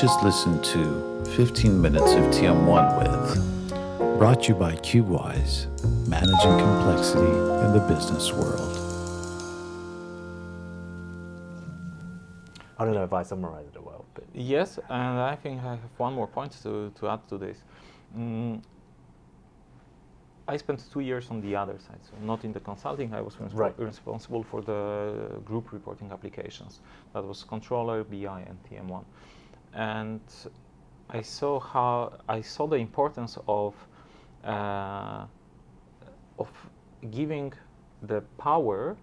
just listened to 15 minutes of TM1 with, brought to you by CubeWise, managing complexity in the business world. I don't know if I summarized it well, but Yes, and I think I have one more point to add to this. I spent 2 years on the other side, so not in the consulting. I was responsible for the group reporting applications. That was controller, BI, and TM1. And I saw the importance of giving the power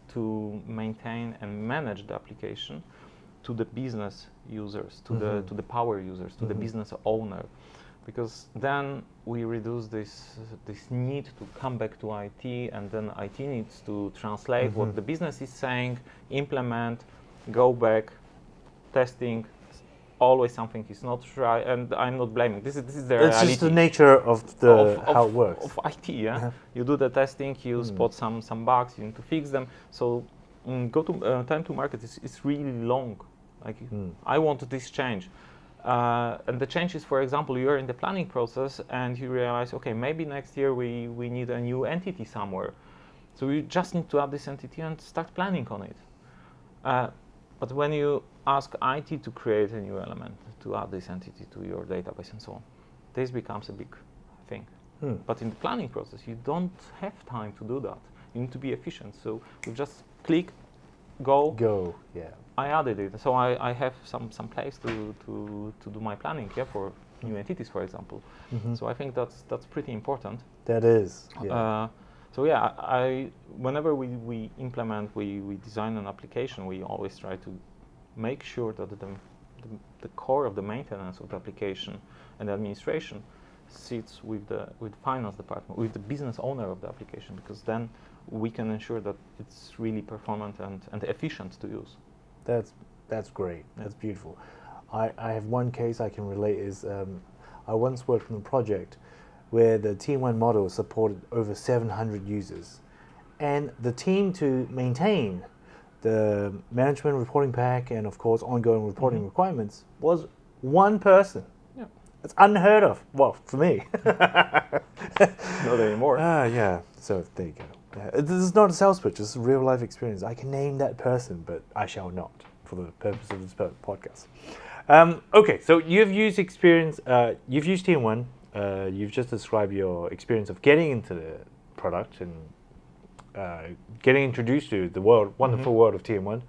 to maintain and manage the application to the business users, to the power users, to the business owner, because then we reduce this need to come back to IT, and then IT needs to translate what the business is saying, implement, go back, testing. Always something is not right, and I'm not blaming. This is the reality. It's just the nature of how it works. Of IT, yeah. You do the testing, you spot some bugs, you need to fix them. So time to market is really long. Like I want this change, and the change is, for example, you're in the planning process and you realize, okay, maybe next year we need a new entity somewhere. So you just need to add this entity and start planning on it. But when you ask IT to create a new element, to add this entity to your database and so on, this becomes a big thing. But in the planning process, you don't have time to do that. You need to be efficient. So you just click, go. Yeah. I added it. So I have some place to do my planning, for new entities, for example. So I think that's pretty important. That is. Yeah. Whenever we implement, we design an application, we always try to make sure that the core of the maintenance of the application and the administration sits with the finance department, with the business owner of the application, because then we can ensure that it's really performant and efficient to use. That's great. That's beautiful. I have one case I can relate is I once worked on a project where the TM1 model supported over 700 users, and the team to maintain the management reporting pack and of course ongoing reporting requirements was one person. Yeah. It's unheard of. Well, for me. Not anymore. Yeah. So there you go. This is not a sales pitch. This is a real life experience. I can name that person, but I shall not for the purpose of this podcast. Okay, so you've used you've used TM1. You've just described your experience of getting into the product and getting introduced to the wonderful world of TM1.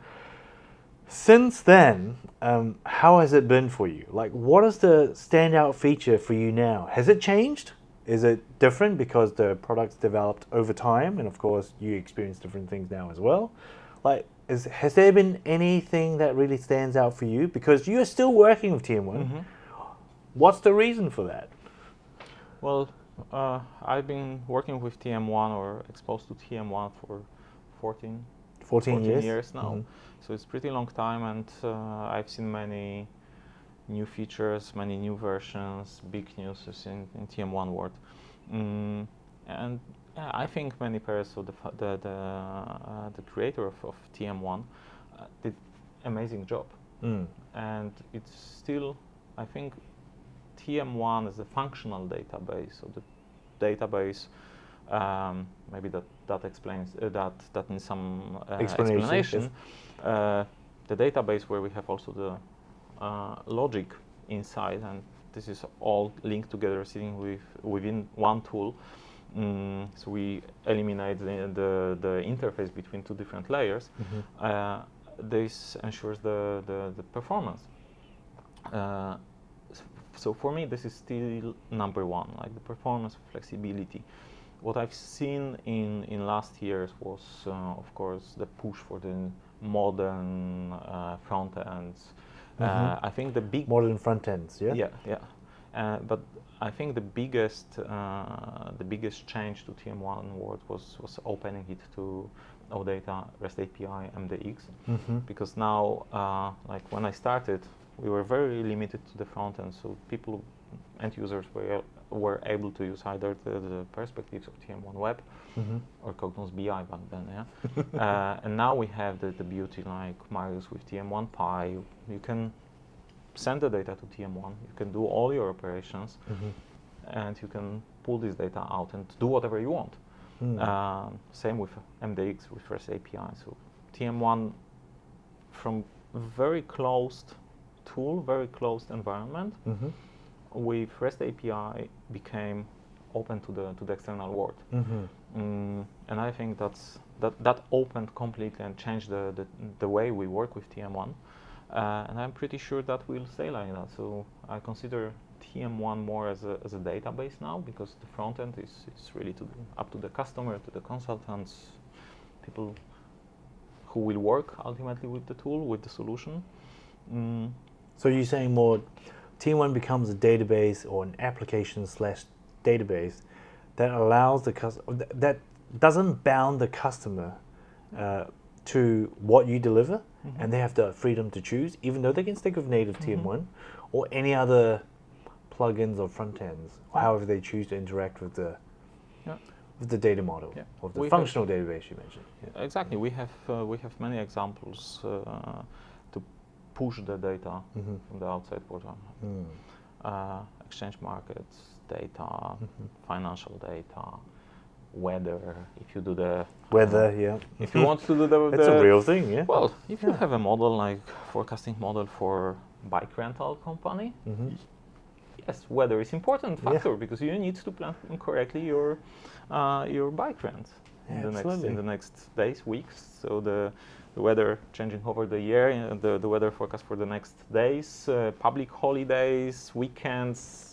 Since then, how has it been for you? Like, what is the standout feature for you now? Has it changed? Is it different because the product's developed over time, and of course you experience different things now as well? Like, has there been anything that really stands out for you? Because you are still working with TM1. What's the reason for that? Well, I've been working with TM1 or exposed to TM1 for 14 years now. So it's pretty long time, and I've seen many new features, many new versions, big news in TM1 world. And I think many pairs of the creator of TM1 did amazing job. And it's still, I think, TM1 is a functional database. So the database, maybe that explains that in some explanation. The database where we have also the logic inside, and this is all linked together, sitting within one tool. So we eliminate the interface between two different layers. This ensures the performance. So for me, this is still number one, like the performance, flexibility. What I've seen in last years was, of course, the push for the modern front ends. I think the big modern front ends, yeah. But I think the biggest change to TM1 world was opening it to OData, REST API, MDX, because now, like when I started, we were very limited to the front end, so end users were able to use either the perspectives of TM1 Web or Cognos BI back then, and now we have the beauty like Marius with TM1 Pi. You can send the data to TM1. You can do all your operations, and you can pull this data out and do whatever you want. Same with MDX, with REST API. So TM1, from very closed tool, very closed environment, with REST API became open to the external world. And I think that opened completely and changed the way we work with TM1. And I'm pretty sure that will stay like that. So I consider TM1 more as a database now, because the front end is really up to the customer, to the consultants, people who will work ultimately with the tool, with the solution. So you're saying more TM1 becomes a database or an application / database that allows the customer, that doesn't bound the customer to what you deliver, and they have the freedom to choose, even though they can stick with native TM1 or any other plugins or front ends, or however they choose to interact with the data model of the functional database you mentioned. Exactly, we have many examples to push the data from the outside portal. Exchange markets data, financial data, weather. If you do the weather, if you want to do the it's a real thing, yeah. Well, if you have a model like forecasting model for bike rental company, yes, weather is important factor because you need to plan correctly your bike rent in the next days, weeks. So the weather changing over the year, the weather forecast for the next days, public holidays, weekends,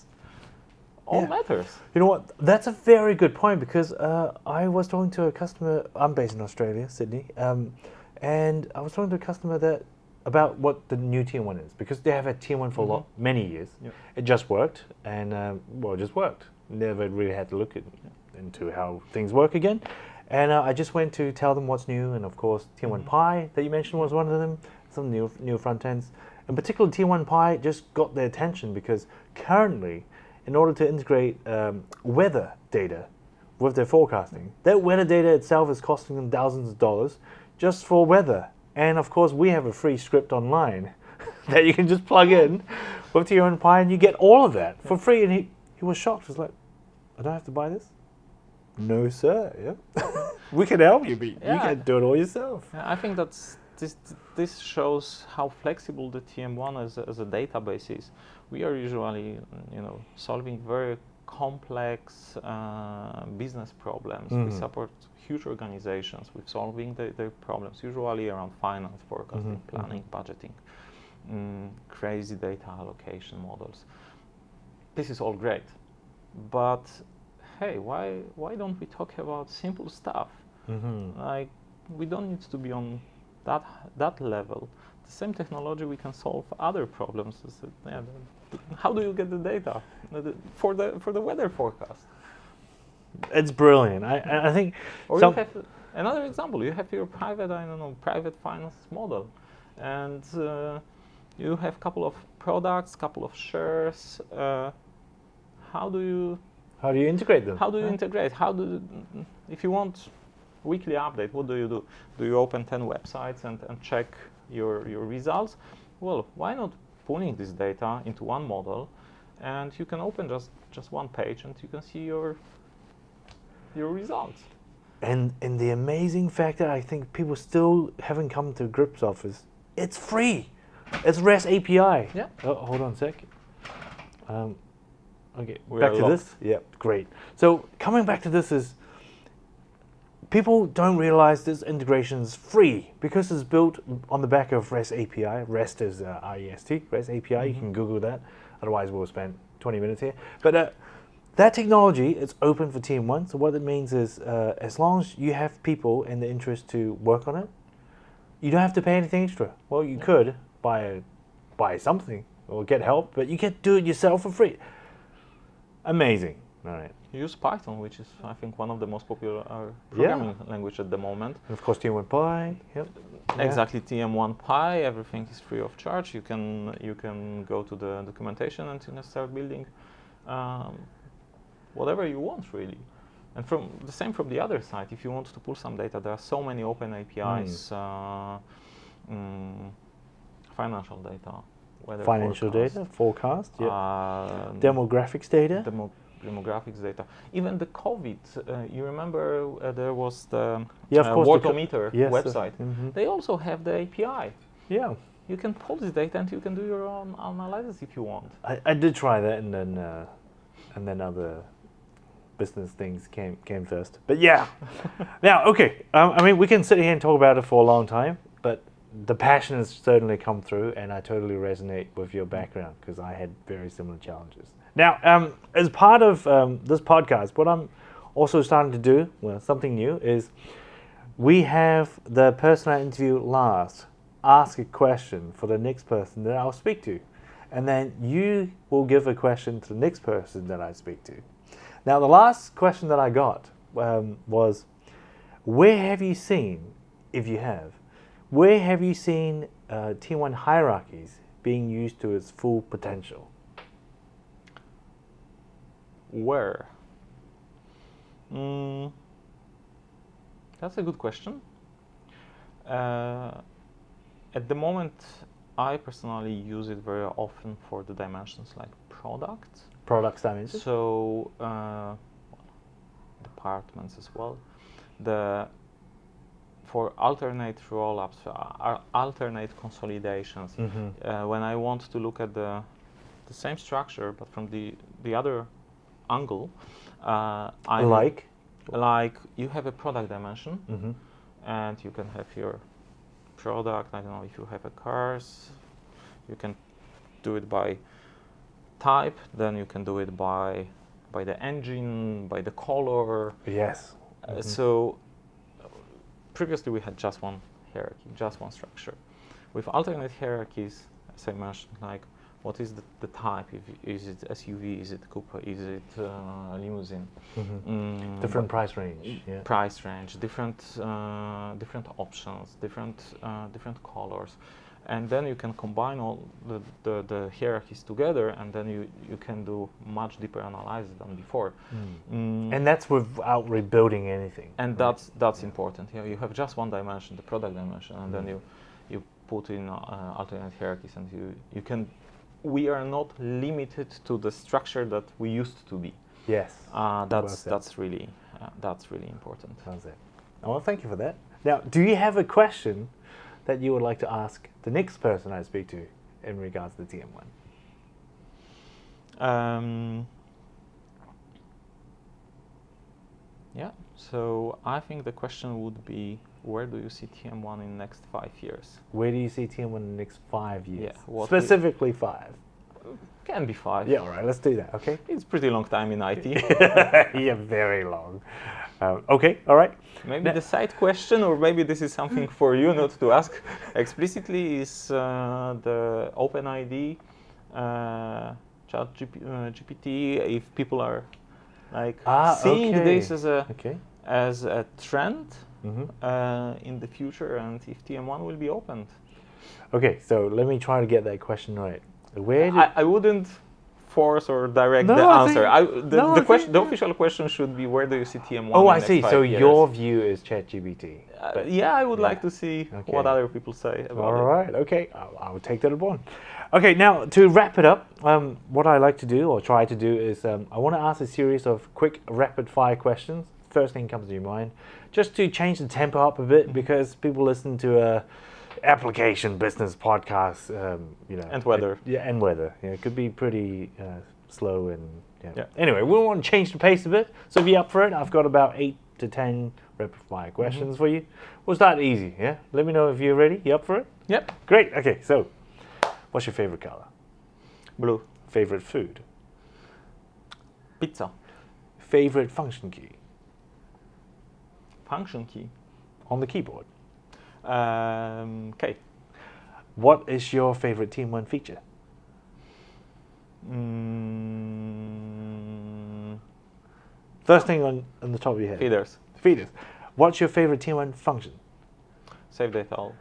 all matters. You know what? That's a very good point, because I was talking to a customer. I'm based in Australia, Sydney, and I was talking to a customer about what the new TM1 is, because they have had TM1 for many years. It just worked, and it just worked. Never really had to look into how things work again. And I just went to tell them what's new, and of course TM1 Pi that you mentioned was one of them. Some new front ends, in particular TM1 Pi just got their attention because currently, in order to integrate weather data with their forecasting, that weather data itself is costing them thousands of dollars just for weather. And of course, we have a free script online that you can just plug in with TM1 Pi, and you get all of that for free. And he was shocked. He was like, I don't have to buy this? No, sir. We can help you, but you can do it all yourself. I think this shows how flexible the TM1 as a database is. We are usually, solving very complex business problems. We support huge organizations with solving their problems, usually around finance, forecasting, planning, budgeting, crazy data allocation models. This is all great, but hey, why don't we talk about simple stuff? Like, we don't need to be on that level. The same technology, we can solve other problems. How do you get the data for the weather forecast? It's brilliant. I think. Or you have another example. You have your private finance model, and you have a couple of products, couple of shares. How do you integrate them? How do you integrate? If you want weekly update, what do? Do you open 10 websites and check your results? Well, why not pulling this data into one model, and you can open just one page and you can see your results. And the amazing fact that I think people still haven't come to grips of is it's free. It's REST API. Yeah. Oh, hold on a sec. Okay, We back are to locked. this. Yeah, great. So coming back to this is, people don't realize this integration is free because it's built on the back of REST API. REST is R-E-S-T, REST API. You can Google that. Otherwise, we'll spend 20 minutes here. But that technology is open for TM1. So what it means is, as long as you have people in the interest to work on it, you don't have to pay anything extra. Well, you could buy something or get help, but you can do it yourself for free. Amazing. All right. Use Python, which is, I think, one of the most popular programming language at the moment. And of course, TM1 Pi. Yep. Exactly, TM1 Pi. Everything is free of charge. You can go to the documentation and you can start building whatever you want, really. And from the other side, if you want to pull some data, there are so many open APIs, financial data, weather financial forecast, data, forecast, demographics data. Demographics data. Even the COVID, you remember there was the of course, Worldometer yes, website. They also have the API. Yeah. You can pull this data and you can do your own analysis if you want. I did try that, and then other business things came first. But yeah. Now, okay. I mean, we can sit here and talk about it for a long time, but the passion has certainly come through, and I totally resonate with your background because I had very similar challenges. Now, as part of this podcast, what I'm also starting to do, well, something new, is we have the person I interview last ask a question for the next person that I'll speak to. And then you will give a question to the next person that I speak to. Now, the last question that I got was, where have you seen, if you have, where have you seen TM1 hierarchies being used to its full potential? Where? That's a good question. At the moment, I personally use it very often for the dimensions like products. Products dimensions? So, departments as well. For alternate roll-ups, alternate consolidations, when I want to look at the same structure but from the other angle, like you have a product dimension, and you can have your product. I don't know, if you have a cars, you can do it by type, then you can do it by the engine, by the color. Yes. So previously we had just one hierarchy, just one structure. With alternate hierarchies, as I mentioned, like what is the type? Is it SUV? Is it coupe? Is it limousine? Different price range. Yeah. Price range, different options, different colors, and then you can combine all the hierarchies together, and then you can do much deeper analysis than before. And that's without rebuilding anything. And right? that's important. Yeah, you have just one dimension, the product dimension, and then you put in alternate hierarchies, and you can. We are not limited to the structure that we used to be. Yes. That's really important. Sounds it. Oh, well, thank you for that. Now, do you have a question that you would like to ask the next person I speak to in regards to TM1? Yeah. So I think the question would be, where do you see TM1 in the next 5 years? Where do you see TM1 in the next 5 years? Yeah. Specifically 5. Can be 5. Yeah, all right, let's do that, okay? It's pretty long time in IT. Yeah, very long. Okay, all right. Maybe the side question, or maybe this is something for you not to ask explicitly, is the OpenID, ChatGPT, if people are like seeing this as a trend in the future, and if TM1 will be opened. Okay, so let me try to get that question right. I wouldn't force or direct the answer. The official question should be, where do you see TM1 Oh, in I see. So years? your view is ChatGPT. Yeah, I would like to see what other people say about it. All right, okay. I'll take that upon. Okay, now to wrap it up, what I like to do, or try to do, is I want to ask a series of quick rapid-fire questions. First thing comes to your mind, just to change the tempo up a bit, because people listen to a application business podcast, and weather. And weather. Yeah, it could be pretty slow and Anyway, we want to change the pace a bit, so be up for it. I've got about 8 to 10 rapid fire questions for you. We'll start easy. Yeah, let me know if you're ready. You up for it? Yep. Great. Okay, so what's your favorite color? Blue. Favorite food? Pizza. Favorite function key? Function key on the keyboard? K. What is your favorite TM1 feature? First thing on the top of your head. Feeders. Feeders. What's your favorite TM1 function? Save data all.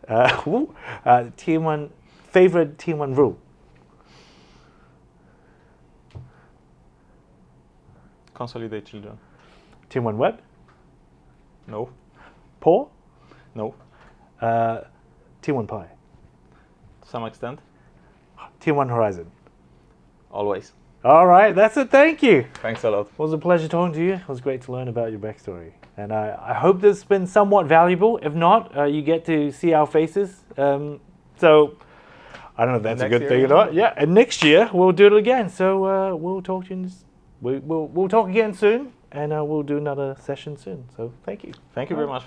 TM1 favorite TM1 rule? Consolidate children. TM1 web? No. Poor? No. TM1 Pi? To some extent. TM1 Horizon. Always. All right, that's it. Thank you. Thanks a lot. It was a pleasure talking to you. It was great to learn about your backstory. And I hope this has been somewhat valuable. If not, you get to see our faces. So I don't know if that's a good thing or not. Yeah, and next year we'll do it again. So we'll talk to you. We'll talk again soon, and we'll do another session soon. So thank you. Thank you very much.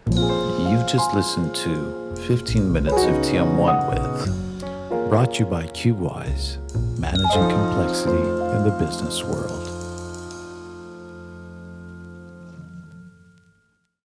You've just listened to 15 Minutes of TM1 with, brought to you by QWise, managing complexity in the business world.